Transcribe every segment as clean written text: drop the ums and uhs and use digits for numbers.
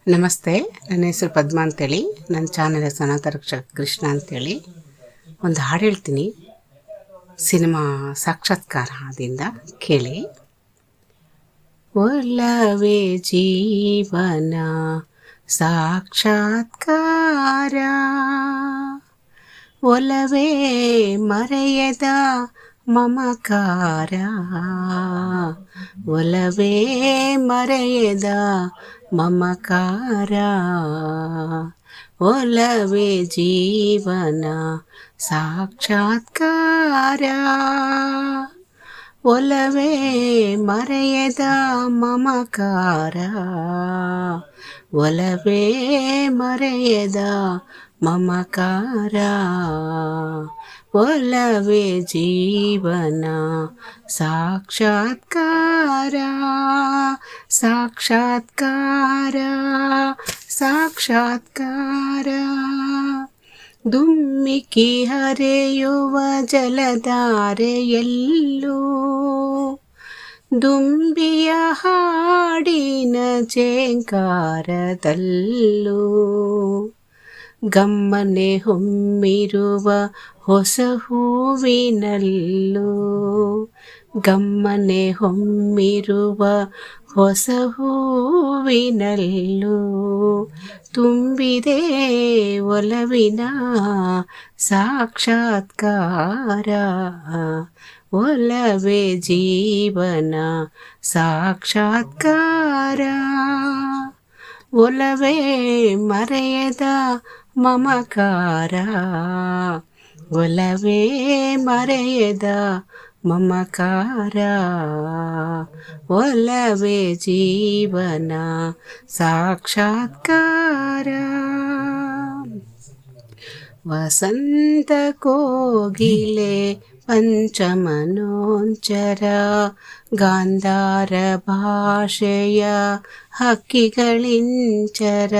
ನಮಸ್ತೆ, ನನ್ನ ಹೆಸರು ಪದ್ಮಾ ಅಂತೇಳಿ. ನನ್ನ ಚಾನಲ್ ಸನಾತನ ರಕ್ಷಕ ಕೃಷ್ಣ ಅಂತೇಳಿ. ಒಂದು ಹಾಡು ಹೇಳ್ತೀನಿ, ಸಿನಿಮಾ ಸಾಕ್ಷಾತ್ಕಾರದಿಂದ ಕೇಳಿ. ಒಲವೇ ಜೀವನ ಸಾಕ್ಷಾತ್ಕಾರ, ಒಲವೇ ಮರೆಯದ ಮಮಕಾರ, ಒಲವೇ ಮರೆಯದ ಮಮಕಾರ, ಒಲವೇ ಜೀವನ ಸಾಕ್ಷಾತ್ಕಾರ, ಒಲವೇ ಮರೆಯದ ಮಮಕಾರ, ಒಲವೇ ಮರೆಯದ ಮಮಕಾರ, ಒಲವೇ ಜೀವನ ಸಾಕ್ಷಾತ್ಕಾರ, ಸಾಕ್ಷಾತ್ಕಾರ, ಸಾಕ್ಷಾತ್ಕಾರ. ಧುಮ್ಮಿಕ್ಕಿ ಹರಿಯುವ ಜಲಧಾರೆಯಲ್ಲೂ, ದುಂಬಿಯ ಹಾಡಿನ ಝೇಂಕಾರದಲ್ಲೂ, ಗಮ್ಮನೆ ಹೊಮ್ಮಿರುವ ಹೊಸ ಹೂವಿನಲ್ಲೂ, ಗಮ್ಮನೆ ಹೊಮ್ಮಿರುವ ಹೊಸ ಹೂವಿನಲ್ಲೂ, ತುಂಬಿದೆ ಒಲವಿನ ಸಾಕ್ಷಾತ್ಕಾರ, ಒಲವೇ ಜೀವನ ಸಾಕ್ಷಾತ್ಕಾರ, ಒಲವೇ ಮರೆಯದ ಮಮಕಾರ, ಒಲವೇ ಮರೆಯದ ಮಮಕಾರ, ಒಲವೇ ಜೀವನ ಸಾಕ್ಷಾತ್ಕಾರ. ವಸಂತ ಕೋಗಿಲೆ ಪಂಚಮನೋಂಚರ, ಗಾಂಧಾರ ಭಾಷೆಯ ಹಕ್ಕಿಗಳಿಂಚರ,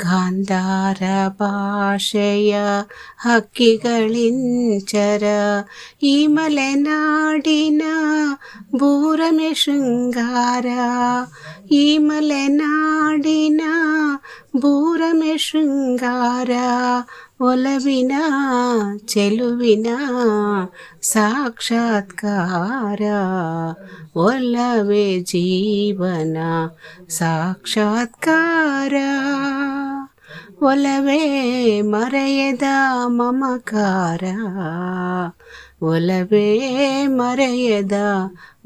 ಗಾಂಧಾರ ಭಾಷೆಯ ಹಕ್ಕಿಗಳಿಂಚರ, ಈ ಮಲೆನಾಡಿನ ಬೂರಮೆ ಶೃಂಗಾರ, ಈ ಮಲೆನಾಡಿನ ಬೂರಮೆ ಶೃಂಗಾರ, ಒಲವಿನ ಚೆಲುವಿನ ಸಾಕ್ಷಾತ್ಕಾರ, ಒಲವೇ ಜೀವನ ಸಾಕ್ಷಾತ್ಕಾರ, ಒಲವೇ ಮರೆಯದ ಮಮಕಾರ, ಒಲವೇ ಮರೆಯದ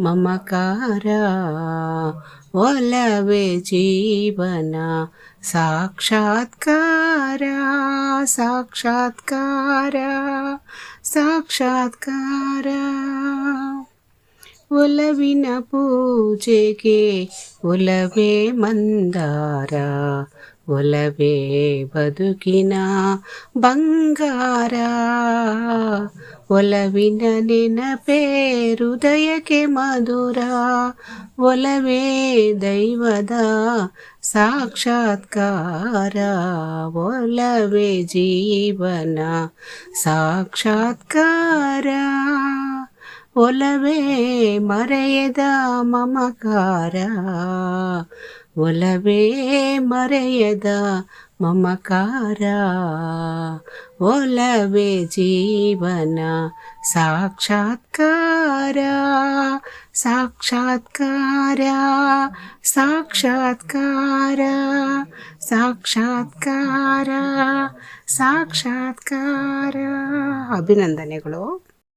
ಮಮಕಾರ, ಒಲವೇ ಜೀವನ ಸಾಕ್ಷಾತ್ಕಾರ, ಸಾಕ್ಷಾತ್ಕಾರ, ಸಾಕ್ಷಾತ್ಕಾರ. ಒಲವಿನ ಪೂಜೆಗೆ ಒಲವೇ ಮಂದಾರ, ಒಲವೇ ಬದುಕಿನ ಬಂಗಾರ, ಒಲವಿನ ನೆನಪೇ ಹೃದಯಕ್ಕೆ ಮಧುರ, ಒಲವೇ ದೈವದ ಸಾಕ್ಷಾತ್ಕಾರ, ಒಲವೇ ಜೀವನ ಸಾಕ್ಷಾತ್ಕಾರ, ಒಲವೇ ಮರೆಯದ ಮಮಕಾರ, ಒಲವೇ ಮರೆಯದ ಮಮಕಾರ, ಒಲವೇ ಜೀವನ ಸಾಕ್ಷಾತ್ಕಾರ, ಸಾಕ್ಷಾತ್ಕಾರ, ಸಾಕ್ಷಾತ್ಕಾರ, ಸಾಕ್ಷಾತ್ಕಾರ, ಸಾಕ್ಷಾತ್ಕಾರ. ಅಭಿನಂದನೆಗಳು.